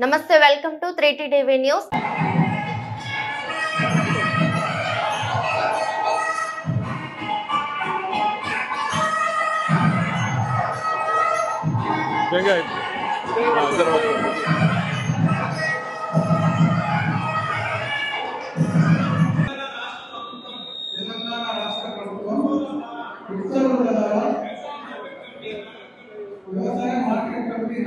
నమస్తే, welcome to 3T TV news. వ్యవసాయ market committee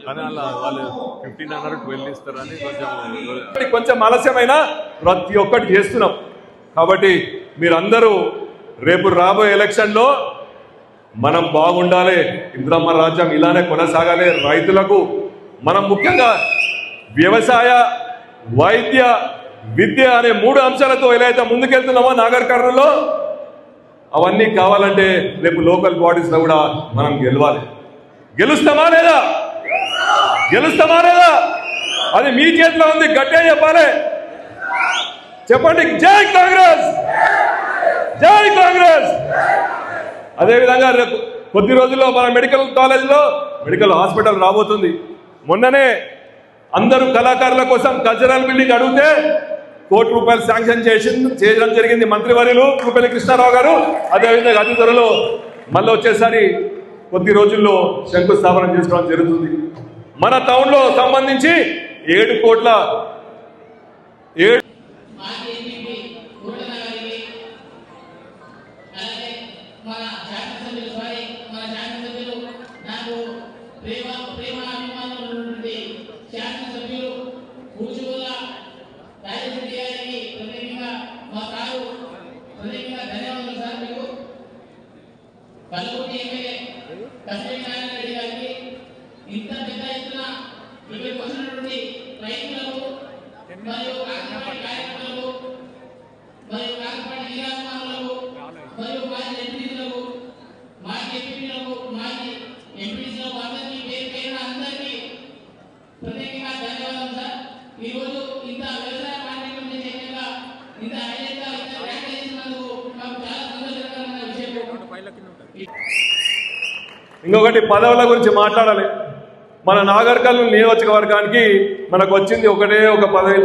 కానీ వాళ్ళు 1500 12 ఇస్తారని కొంచెం ఆలస్యమైన ప్రతి ఒక్కటి చేస్తున్నాం. కాబట్టి మీరందరూ రేపు రాబోయే ఎలక్షన్లో మనం బాగుండాలి, ఇంద్రమ్మ రాజ్యం ఇలానే కొనసాగాలి. రైతులకు మనం ముఖ్యంగా వ్యవసాయ, వైద్య, విద్య అనే 3 అంశాలతో ఎలా అయితే ముందుకెళ్తున్నామో నాగర్ కర్నూలులో, అవన్నీ కావాలంటే రేపు లోకల్ బాడీస్ లో కూడా మనం గెలవాలి. గెలుస్తామా లేదా? గెలుస్తామా లేదా? అది మీ చేతిలో ఉంది. గట్టిగా చెప్పాలి, చెప్పండి జై కాంగ్రెస్, జై కాంగ్రెస్. అదేవిధంగా రేపు కొద్ది రోజుల్లో మన మెడికల్ కాలేజ్లో మెడికల్ హాస్పిటల్ రాబోతుంది. మొన్ననే అందరూ కళాకారుల కోసం కల్చరల్ బిల్డింగ్ అడిగితే ₹1 శాంక్షన్ చేయడం జరిగింది మంత్రివర్యులు కూపెల్లి కృష్ణారావు గారు. అదేవిధంగా అతి త్వరలో మళ్ళీ వచ్చేసరి కొద్ది రోజుల్లో శంకుస్థాపన చేసుకోవడం జరుగుతుంది. మన టౌన్ లో సంబంధించి 7 కోట్ల ఇంకొకటి పదవుల గురించి మాట్లాడాలి. మన నాగర్ కర్నూలు నియోజకవర్గానికి మనకు వచ్చింది ఒకటే ఒక పదవి,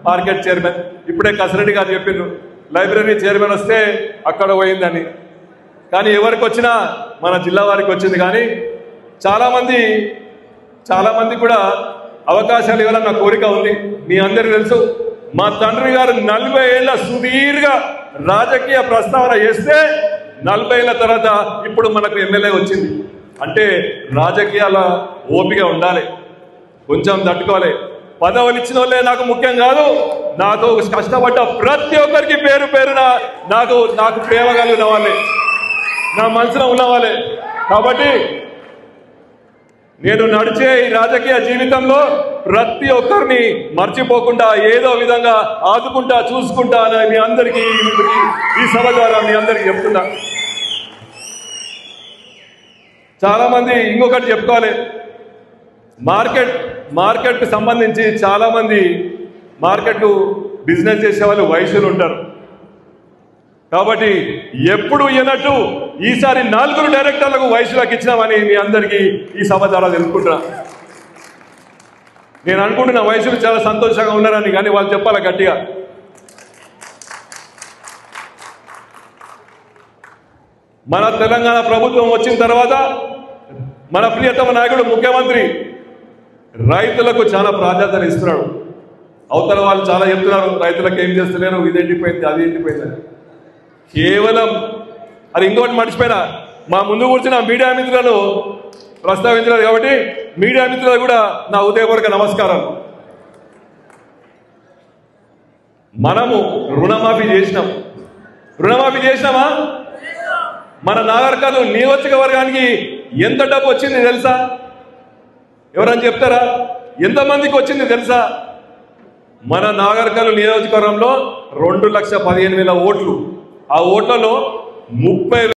మార్కెట్ చైర్మన్. ఇప్పుడే కసిరెడ్డి గారు చెప్పిండ్రు లైబ్రరీ చైర్మన్ వస్తే అక్కడ పోయిందని. కానీ ఎవరికి వచ్చినా మన జిల్లా వారికి వచ్చింది. కానీ చాలా మంది కూడా అవకాశాలు ఇవ్వాలన్న కోరిక ఉంది. మీ అందరికీ తెలుసు, మా తండ్రి గారు 40 ఏళ్ల సుదీర్ఘ రాజకీయ ప్రస్తావన చేస్తే 40 ఏళ్ల తర్వాత ఇప్పుడు మనకు ఎమ్మెల్యే వచ్చింది. అంటే రాజకీయాల ఓపిక ఉండాలి, కొంచెం తట్టుకోవాలి. పదవులు ఇచ్చిన వాళ్ళే నాకు ముఖ్యం కాదు, నాకు కష్టపడ్డ ప్రతి ఒక్కరికి పేరు పేరున నాకు ప్రేమ కలిగిన వాళ్ళే, నా మనసులో ఉన్న వాళ్ళే. కాబట్టి నేను నడిచే ఈ రాజకీయ జీవితంలో ప్రతి ఒక్కరిని మర్చిపోకుండా ఏదో విధంగా ఆదుకుంటా, చూసుకుంటా అని మీ అందరికీ ఈ సభ ద్వారా మీ అందరికీ చెప్తున్నా. చాలా మంది ఇంకొకటి చెప్పుకోవాలి, మార్కెట్ సంబంధించి చాలా మంది మార్కెట్ బిజినెస్ చేసే వాళ్ళు వయసులు ఉంటారు. కాబట్టి ఎప్పుడు ఇయ్యనట్టు ఈసారి 4 డైరెక్టర్లకు వయసులకు ఇచ్చినామని మీ అందరికీ ఈ సభ ద్వారా తెలుసుకుంటున్నా. నేను అనుకుంటున్నా వయసులు చాలా సంతోషంగా ఉన్నారని, కానీ వాళ్ళు చెప్పాలి గట్టిగా. మన తెలంగాణ ప్రభుత్వం వచ్చిన తర్వాత మన ప్రియతమ నాయకుడు ముఖ్యమంత్రి రైతులకు చాలా ప్రాధాన్యత ఇస్తున్నాడు. అవతల వాళ్ళు చాలా చెప్తున్నారు రైతులకు ఏం చేస్తలేరు, ఇది ఎండిపోయింది, అది ఎండిపోయింది అని. కేవలం అది ఇంకోటి మర్చిపోయినా, మా ముందు కూర్చున్న మీడియా మిత్రులను ప్రస్తావించలేదు కాబట్టి మీడియా మిత్రులకు కూడా నా ఉదయపూర్వక నమస్కారాలు. మనము రుణమాఫీ చేసినామా? మన నాగర్ కర్నూలు నియోజకవర్గానికి ఎంత డబ్బు వచ్చింది తెలుసా? ఎవరని చెప్తారా? ఎంతమందికి వచ్చింది తెలుసా? మన నాగర్కర్నూలు నియోజకవర్గంలో 2,15,000 ఓట్లు. ఆ ఓట్లలో 30